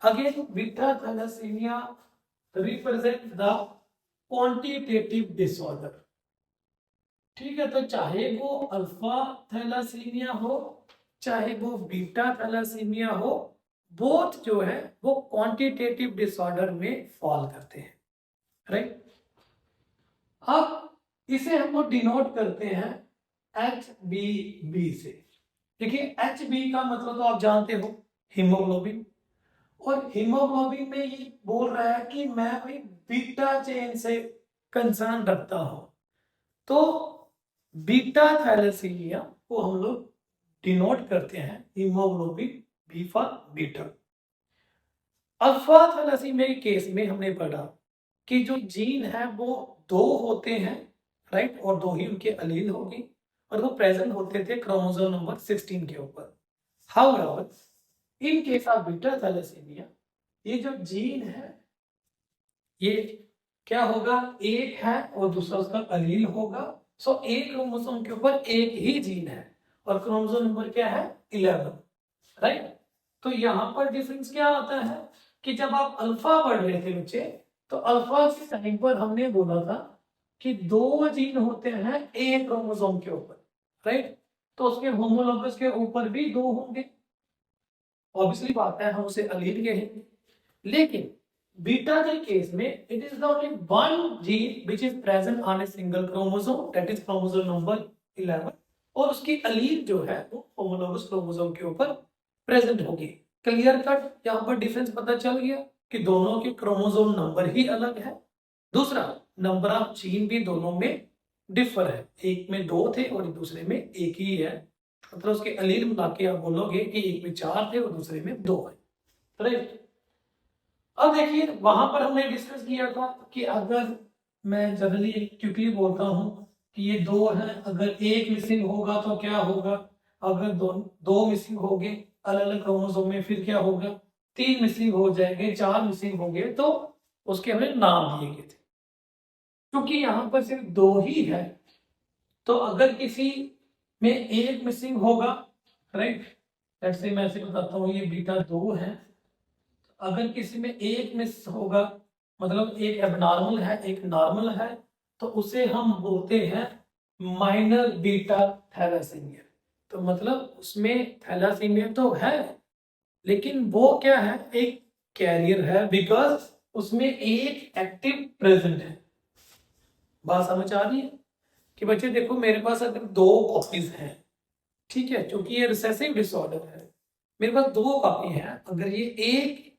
Again beta thalassaemia represent the quantitative disorder. ठीक है, तो चाहे वो अल्फा थैलेसीमिया हो चाहे वो बीटा थैलेसीमिया हो, बोथ जो है वो क्वांटिटेटिव डिसऑर्डर में फॉल करते हैं, राइट। अब इसे हम लोग डिनोट करते हैं HbB से। देखिए HB का मतलब तो आप जानते हो हीमोग्लोबिन, और हीमोग्लोबिन में ये बोल रहा है कि मैं भाई बीटा चेन से कंसर्न रखता हूं, तो बीटा थैलेसीमिया को हम लोग डिनोट करते हैं haemoglobin B for beta. Alpha thalassaemia के केस में हमने पढ़ा कि जो जीन है वो दो होते हैं, राइट, और दो ही उनके अलील होंगे और वो प्रेजेंट होते थे क्रोमोसोम नंबर 16 के ऊपर। However in case of beta thalassaemia ये जो जीन है ये क्या होगा, एक है और दूसरा उसका अलील होगा। सो एक क्रोमोसोम के ऊपर एक ही जीन है और क्रोमोसोम नंबर क्या है 11, राइट। तो यहां पर डिफरेंस क्या आता है कि जब आप अल्फा पढ़ रहे थे बच्चे, तो अल्फा के टाइम पर हमने बोला था कि दो जीन होते हैं एक क्रोमोसोम के ऊपर, राइट, तो उसके होमोलोगस के ऊपर भी दो होंगे, ऑब्वियसली बात है, हम उसे अलील कहेंगे। लेकिन बीटा के केस में it is the only one gene which is present on a single chromosome, that is chromosome number 11, और उसकी अलील जो है वो होमोलोगस क्रोमोसोम के ऊपर प्रेजेंट होगी। क्लियर कट यहाँ पर डिफरेंस पता चल गया कि दोनों के क्रोमोसोम नंबर ही अलग है। दूसरा, नंबर ऑफ जीन भी दोनों में डिफर है, एक में दो थे और दूसरे में एक ही है, मतलब उसके अलील मिला के आप बोलोगे कि एक में 4 थे और दूसरे में 2 है, राइट। अब देखिए वहां पर हमने डिस्कस किया था कि अगर मैं जनरली क्विकली बोलता हूं कि ये दो है, अगर एक मिसिंग होगा तो क्या होगा, अगर दो मिसिंग हो गए अलग अलग क्रोमोसोम में फिर क्या होगा, 3 मिसिंग हो जाएंगे, 4 मिसिंग हो गए, तो उसके हमें नाम दिए गए थे। क्योंकि यहाँ पर सिर्फ दो ही है, तो अगर किसी में एक मिसिंग होगा, राइट, लेट्स से मैं ऐसे बताता हूँ ये बीटा 2 है, अगर किसी में एक मिस होगा, मतलब एक एबनॉर्मल है एक नॉर्मल है, तो उसे हम बोलते हैं माइनर बीटा थैलेसीमिया। तो मतलब उसमें थैलेसीमिया तो है लेकिन वो क्या है, एक कैरियर है, बिकॉज उसमें एक एक्टिव प्रेजेंट है। बात समझ आ रही है कि बच्चे देखो मेरे पास अगर 2 कॉपीज हैं, ठीक है, क्योंकि ये रिसेसिव डिसऑर्डर है, मेरे पास 2 कॉपी है, अगर ये एक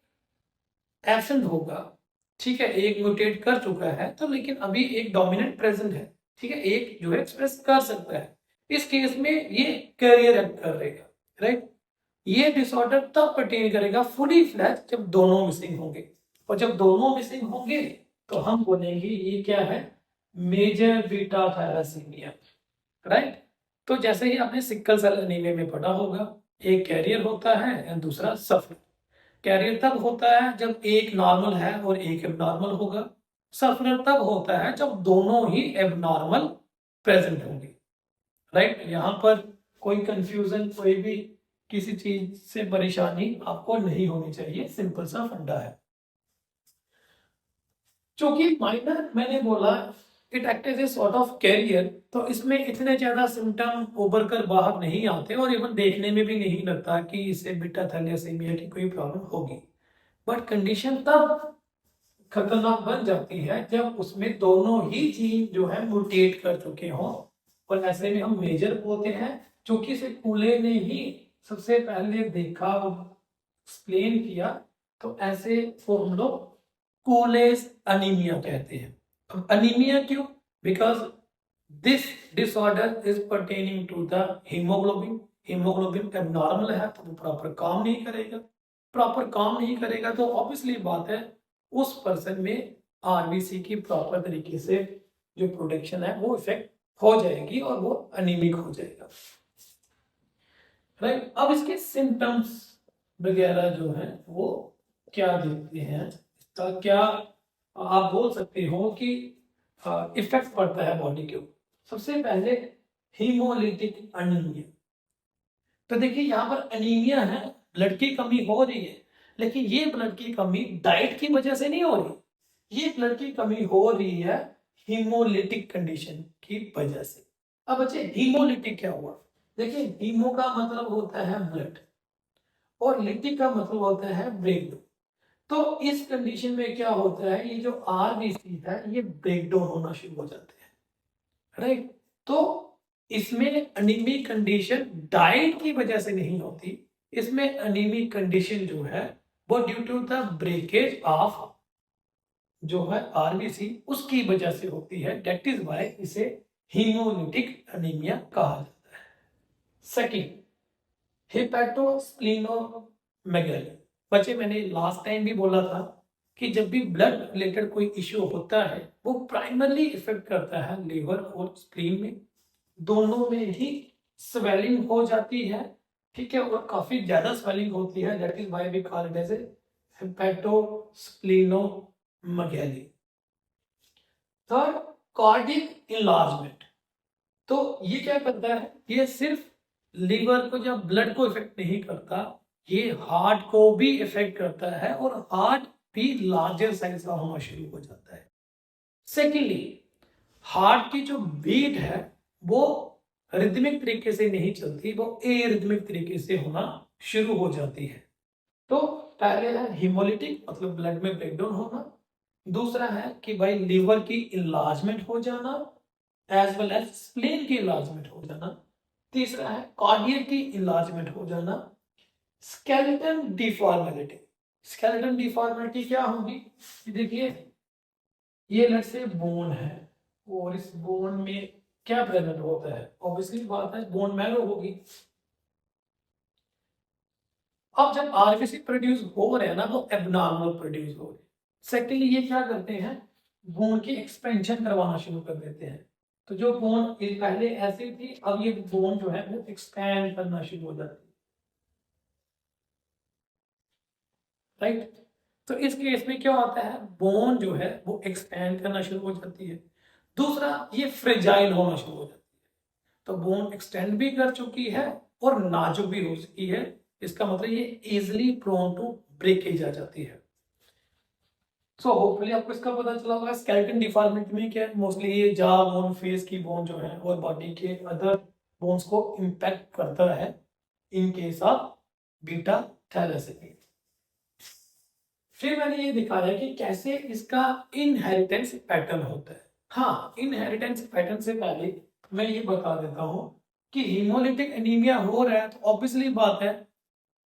एब्सेंट होगा, ठीक है, एक म्यूटेट कर चुका है, तो लेकिन अभी एक डोमिनेंट प्रेजेंट है, ठीक है, एक जो है एक्सप्रेस कर सकता है, इस केस में ये कैरियर एक्ट करेगा, राइट। ये डिसऑर्डर तब पर्टेन करेगा फुली फ्लैश जब दोनों मिसिंग होंगे, और जब दोनों मिसिंग होंगे तो हम बोलेंगे ये क्या है, मेजर बीटा थैलेसीमिया, राइट। तो जैसे ही आपने सिकल सेल एनीमिया में पढ़ा होगा, एक कैरियर होता है और दूसरा सफर। कैरियर तब होता है जब एक नॉर्मल है और एक एबनॉर्मल होगा, सफर तब होता है जब दोनों ही एबनॉर्मल प्रेजेंट होंगे, राइट। यहां पर कोई कंफ्यूजन, कोई भी किसी चीज से परेशानी आपको नहीं होनी चाहिए, सिंपल सा फंडा है। क्योंकि माइनर मैंने बोला it act as a sort of carrier, तो इसमें इतने ज्यादा सिम्टम उभर कर बाहर नहीं आते और इवन देखने में भी नहीं लगता कि इसे बीटा थैलेसीमिया की कोई प्रॉब्लम होगी। बट कंडीशन तब खतरनाक बन जाती है जब उसमें दोनों ही जीन जो है म्यूटेट कर चुके हों, और ऐसे में हम मेजर बोलते हैं। चूंकि से कूले ने ही सबसे पहले देखा और एक्सप्लेन किया, तो ऐसे को हम लोग कूलेस अनीमिया कहते हैं। अब अनीमिया क्यों, because this disorder is pertaining to the haemoglobin. Haemoglobin abnormal है तो वो प्रॉपर काम नहीं करेगा, प्रॉपर काम नहीं करेगा तो ऑब्वियसली बात है उस पर्सन में आरबीसी की प्रॉपर तरीके से जो प्रोडक्शन है वो इफेक्ट हो जाएगी और वो अनीमिक हो जाएगा, राइट। अब इसके सिम्टम्स वगैरह जो है वो क्या देखते हैं, इसका क्या आप बोल सकते हो कि इफेक्ट पड़ता है बॉडी के ऊपर। सबसे पहले हीमोलिटिक अनीमिया। तो देखिए यहाँ पर अनीमिया है, ब्लड की कमी हो रही है, लेकिन ये ब्लड की कमी डाइट की वजह से नहीं हो रही, ये ब्लड की कमी हो रही है हीमोलिटिक कंडीशन की वजह से। अब बच्चे हीमोलिटिक क्या हुआ? देखिए, हीमो का मतलब होता है ब्लड और लिटिक का मतलब होता है ब्रेकडाउन। तो इस कंडीशन में क्या होता है, ये जो आरबीसी है ये ब्रेकडाउन होना शुरू हो जाते हैं, राइट। तो इसमें अनीमिक कंडीशन डाइट की वजह से नहीं होती, इसमें अनीमिक कंडीशन जो है वो due to the breakage of जो है आरबीसी उसकी वजह से होती है। दैट इज व्हाई इसे हीमोलिटिक अनीमिया कहा जाता है। Second, hepatosplenomegaly. बच्चे, मैंने लास्ट टाइम भी बोला था कि जब भी ब्लड रिलेटेड कोई इश्यू होता है वो प्राइमरली इफेक्ट करता है लीवर और स्प्लीन में, दोनों में ही स्वेलिंग हो जाती है, ठीक है, और काफी ज्यादा स्वेलिंग होती है। That is why we call it as hepatosplenomegaly. Third, cardiac enlargement. तो ये क्या करता है, ये सिर्फ लीवर को या ब्लड को इफेक्ट नहीं करता, ये हार्ट को भी इफेक्ट करता है और हार्ट भी लार्जर साइज का होना शुरू हो जाता है। सेकेंडली, हार्ट की जो बीट है वो रिदमिक तरीके से नहीं चलती, वो एरिदमिक तरीके से होना शुरू हो जाती है। तो पहले है हीमोलिटिक, मतलब ब्लड में ब्रेकडाउन होना। दूसरा है कि भाई लीवर की इनलार्जमेंट हो जाना, एज वेल एज स्प्लीन की इनलार्जमेंट हो जाना। तीसरा है कार्डियक की इनलार्जमेंट हो जाना। स्केलेटन डिफॉर्मेलिटी। स्केलेटन डिफॉर्मेलिटी क्या होगी, देखिए ये लेट्स से बोन है और इस बोन में क्या प्रेजेंट होता है, ऑब्वियसली बात है बोन मैरो होगी। अब जब आरबीसी प्रोड्यूस हो रहे हैं ना तो एबनॉर्मल प्रोड्यूस हो रहे हैं। सेकेंडली, ये क्या करते हैं, बोन की एक्सपेंशन करवाना शुरू कर देते हैं। तो जो बोन पहले ऐसी थी, अब ये बोन जो है वो एक्सपैंड करना शुरू हो जाती है, राइट। तो इस केस में क्या होता है, बोन जो है वो एक्सपैंड करना शुरू हो जाती है। दूसरा, ये फ्रेजाइल होना शुरू हो जाती है। तो बोन एक्सटेंड भी कर चुकी है और नाजुक भी हो चुकी है, इसका मतलब ये इजिली प्रोन टू ब्रेकेज आ जाती है। सो होपफुली आपको इसका पता चला होगा। स्केलेटन डिफॉर्मिटी में क्या है, मोस्टली ये जॉ बोन, फेस की बोन जो है और बॉडी के अदर बोन्स को इम्पैक्ट करता है in case of beta thalassaemia. फिर मैंने ये दिखाया कि कैसे इसका इनहेरिटेंस पैटर्न होता है। हाँ, इनहेरिटेंस पैटर्न से पहले मैं ये बता देता हूँ कि हीमोलिटिक एनीमिया हो रहा है तो ऑब्वियसली बात है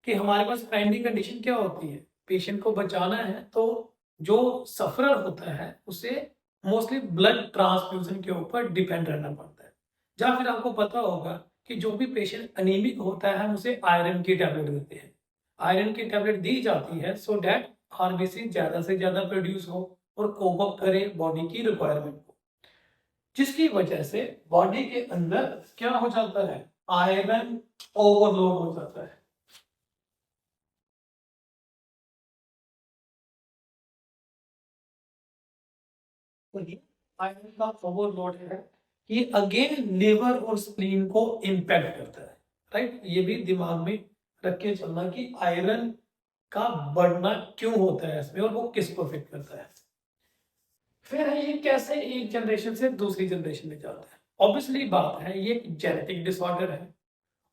कि हमारे पास प्राइमरी कंडीशन क्या होती है, पेशेंट को बचाना है, तो जो सफरर होता है उसे मोस्टली ब्लड ट्रांसफ्यूजन के ऊपर डिपेंड रहना पड़ता है। या फिर आपको पता होगा कि जो भी पेशेंट अनीमिक होता है हम उसे आयरन की टैबलेट देते हैं, आयरन की टैबलेट दी जाती है सो डैट आरबीसी ज्यादा से ज्यादा प्रोड्यूस हो और कोप अप करे बॉडी की रिक्वायरमेंट को, जिसकी वजह से बॉडी के अंदर क्या हो जाता है, आयरन ओवरलोड हो जाता है। आयरन का ओवरलोड है, ये अगेन लिवर और स्प्लीन को इंपैक्ट करता है, राइट। ये भी दिमाग में रख के चलना कि आयरन का बढ़ना क्यों होता है इसमें और वो किसको इफेक्ट करता है। फिर है ये कैसे एक जनरेशन से दूसरी जनरेशन में जाता है। ऑब्वियसली बात है ये जेनेटिक डिसऑर्डर है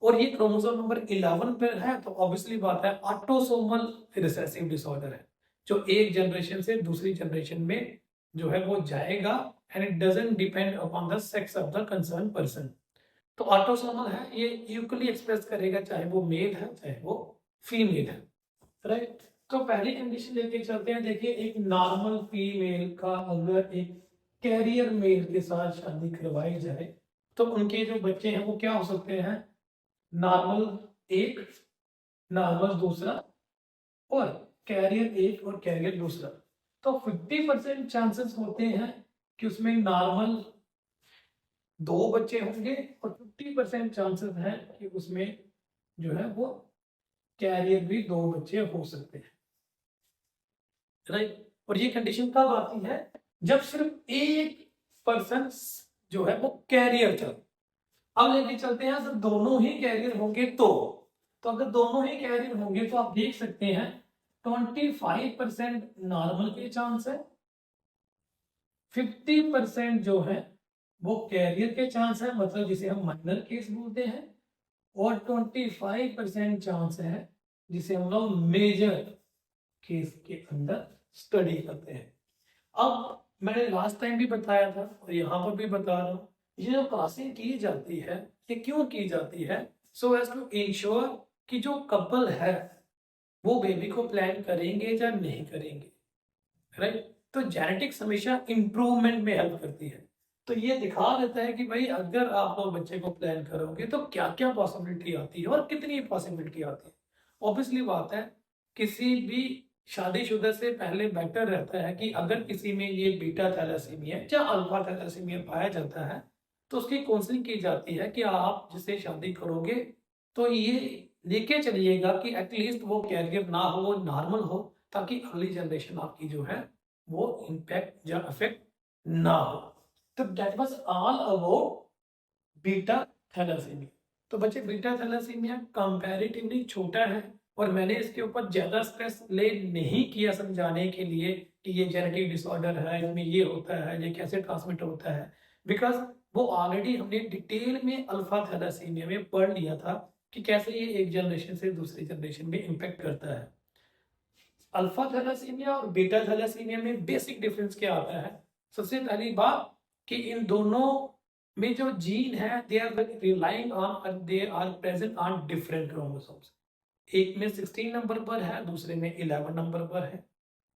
और ये क्रोमोसोम नंबर 11 पर है, तो ऑब्वियसली बात है ऑटोसोमल रिसेसिव डिसऑर्डर है जो एक जनरेशन से दूसरी जनरेशन में जो है वो जाएगा and it doesn't depend upon the sex of the concern person. तो ऑटोसोमल है, ये इक्वली एक्सप्रेस करेगा चाहे वो मेल है चाहे वो फीमेल है, राइट। तो पहली कंडीशन लेके चलते हैं। देखिए, एक नॉर्मल फीमेल का अगर एक कैरियर मेल के साथ शादी करवाई जाए तो उनके जो बच्चे हैं वो क्या हो सकते हैं, नॉर्मल एक, नॉर्मल दूसरा और कैरियर एक और कैरियर दूसरा। तो 50% चांसेस होते हैं कि उसमें नॉर्मल दो बच्चे होंगे और 50% चांसेस हैं कि उसमें जो है वो कैरियर भी दो बच्चे हो सकते हैं, राइट। और ये कंडीशन कब आती है, जब सिर्फ एक पर्सन जो है वो कैरियर था। अब लेके चलते हैं अगर दोनों ही कैरियर होंगे तो अगर दोनों ही कैरियर होंगे तो आप देख सकते हैं 25% नॉर्मल के चांस है, 50% जो है वो कैरियर के चांस है, मतलब जिसे हम माइनर केस बोलते हैं, और 25% चांस है जिसे हम लोग मेजर केस के अंदर स्टडी करते हैं। अब मैंने लास्ट टाइम भी बताया था और यहाँ पर भी बता रहा हूँ, ये जो क्लासिंग की जाती है ये क्यों की जाती है? सो एज टू इंश्योर कि जो कपल है वो बेबी को प्लान करेंगे या नहीं करेंगे, राइट? तो जेनेटिक्स हमेशा इंप्रूवमेंट में हेल्प करती है। तो ये दिखा देता है कि भाई अगर आप लोग बच्चे को प्लान करोगे तो क्या क्या पॉसिबिलिटी आती है और कितनी पॉसिबिलिटी आती है। ऑब्वियसली बात है, किसी भी शादीशुदा से पहले बेटर रहता है कि अगर किसी में ये बीटा थैलेसीमिया या अल्फा थैलेसीमिया पाया जाता है तो उसकी काउंसलिंग की जाती है कि आप जिससे शादी करोगे तो ये लेके चलिएगा कि एटलीस्ट वो कैरियर ना हो, वो नॉर्मल हो, ताकि अगली जनरेशन आपकी जो है वो इम्पैक्ट या अफेक्ट ना हो। तो that was all about beta thalassaemia. तो बच्चे बीटा थैलेसीमिया कंपैरेटिवली छोटा है और मैंने इसके ऊपर ज्यादा स्ट्रेस ले नहीं किया समझाने के लिए कि ये जेनेटिक डिसऑर्डर है, इसमें ये होता है, ये कैसे ट्रांसमिट होता है, बिकॉज वो ऑलरेडी हमने डिटेल में अल्फा थैलेसीमिया में पढ़ लिया था कि कैसे ये एक जनरेशन से दूसरी जनरेशन में इम्पैक्ट करता है। अल्फा थैलेसीमिया और बीटा थैलेसीमिया में बेसिक डिफरेंस क्या आता है? सबसे पहली बात कि इन दोनों में जो जीन है they are relying on, they are present on different chromosomes. एक में 16 नंबर पर है, दूसरे में 11 नंबर पर है।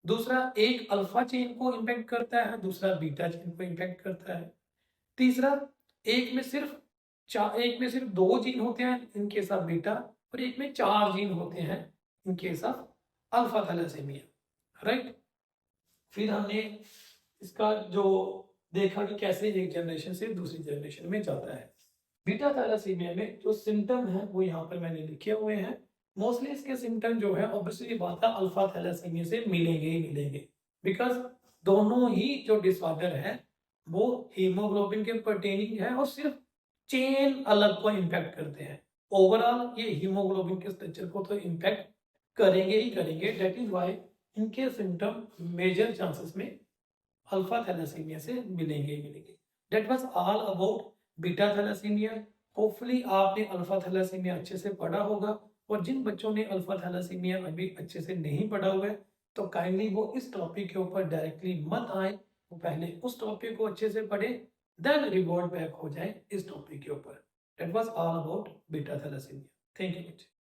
दूसरा, एक अल्फा चेन को इम्पैक्ट करता है, दूसरा बीटा चेन को इम्पैक्ट करता है। तीसरा, एक में सिर्फ 2 जीन होते हैं इन केस ऑफ बीटा, और एक में 4 जीन होते हैं in case of alpha thalassaemia, right? फिर हमने इसका जो देखा कि कैसे एक जनरेशन से दूसरी जनरेशन में जाता है। बीटा थैलेसीमिया में जो सिम्टम है वो यहाँ पर मैंने लिखे हुए हैं। मोस्टली इसके सिम्टम जो है ऑब्वियसली बात है अल्फा थैलेसीमिया से मिलेंगे ही मिलेंगे, बिकॉज दोनों ही जो डिसऑर्डर है वो हीमोग्लोबिन के पर्टेनिंग है और सिर्फ चेन अलग को इम्पैक्ट करते हैं। ओवरऑल ये हीमोग्लोबिन के स्ट्रक्चर को तो इम्पैक्ट करेंगे ही करेंगे। दैट इज वाई इनके सिम्टम मेजर चांसेस में अल्फा थैलेसीमिया से मिलेंगे ही मिलेंगे। That was all about beta thalassaemia. Hopefully आपने अल्फा थैलेसीमिया अच्छे से पढ़ा होगा, और जिन बच्चों ने अल्फा थैलेसीमिया अभी अच्छे से नहीं पढ़ा हुआ है तो काइंडली वो इस टॉपिक के ऊपर डायरेक्टली मत आए, वो पहले उस टॉपिक को अच्छे से पढ़े, देन रिवॉर्ड बैक हो जाए इस टॉपिक के ऊपर। That was all about beta thalassaemia. Thank you.